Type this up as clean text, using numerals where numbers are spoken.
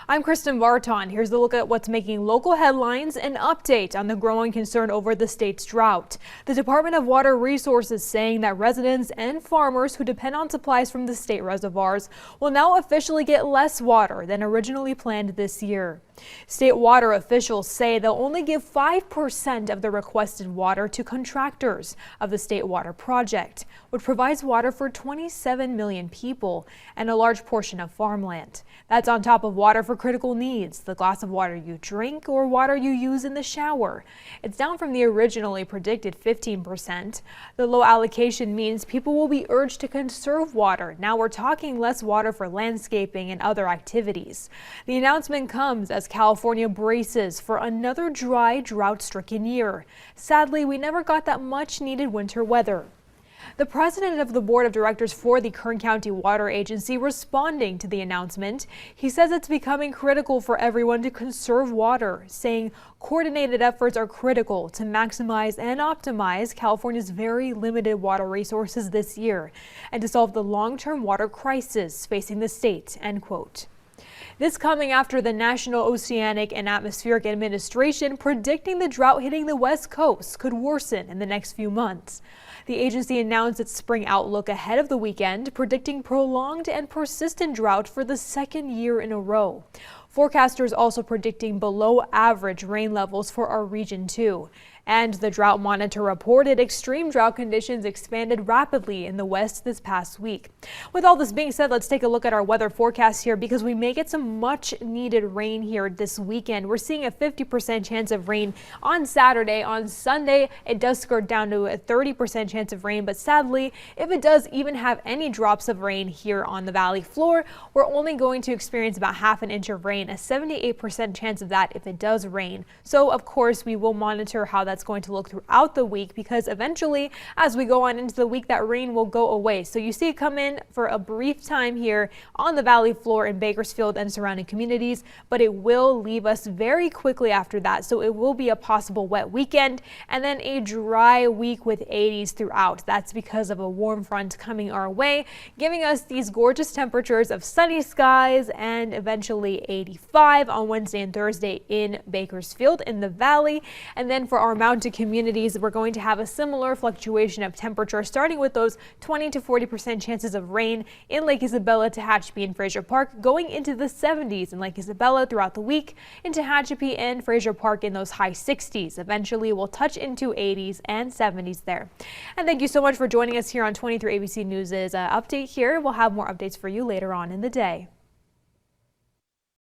I'm Kristen Barton. Here's a look at what's making local headlines and update on the growing concern over the state's drought. The Department of Water Resources saying that residents and farmers who depend on supplies from the state reservoirs will now officially get less water than originally planned this year. State water officials say they'll only give 5% of the requested water to contractors of the State Water Project, which provides water for 27 million people and a large portion of farmland. That's on top of water for critical needs, the glass of water you drink or water you use in the shower. It's down from the originally predicted 15%. The low allocation means people will be urged to conserve water. Now we're talking less water for landscaping and other activities. The announcement comes as California braces for another dry, drought-stricken year. Sadly, we never got that much needed winter weather. The president of the board of directors for the Kern County Water Agency responding to the announcement. He says it's becoming critical for everyone to conserve water, saying coordinated efforts are critical to maximize and optimize California's very limited water resources this year and to solve the long-term water crisis facing the state, end quote. This coming after the National Oceanic and Atmospheric Administration predicting the drought hitting the West Coast could worsen in the next few months. The agency announced its spring outlook ahead of the weekend, predicting prolonged and persistent drought for the second year in a row. Forecasters also predicting below average rain levels for our region too. And the drought monitor reported extreme drought conditions expanded rapidly in the West this past week. With all this being said, let's take a look at our weather forecast here because we may get some much needed rain here this weekend. We're seeing a 50% chance of rain on Saturday. On Sunday, it does skirt down to a 30% chance of rain, but sadly, if it does even have any drops of rain here on the valley floor, we're only going to experience about half an inch of rain, a 78% chance of that if it does rain. So of course, we will monitor how that's going to look throughout the week because eventually as we go on into the week that rain will go away. So you see it come in for a brief time here on the valley floor in Bakersfield and surrounding communities, but it will leave us very quickly after that. So it will be a possible wet weekend and then a dry week with 80s throughout. That's because of a warm front coming our way, giving us these gorgeous temperatures of sunny skies and eventually 85 on Wednesday and Thursday in Bakersfield in the valley. And then for our mountain communities, we're going to have a similar fluctuation of temperature, starting with those 20 to 40% chances of rain in Lake Isabella, Tehachapi, and Fraser Park, going into the 70s in Lake Isabella throughout the week, in Tehachapi and Fraser Park in those high 60s. Eventually, we'll touch into 80s and 70s there. And thank you so much for joining us here on 23 ABC News' update here. We'll have more updates for you later on in the day.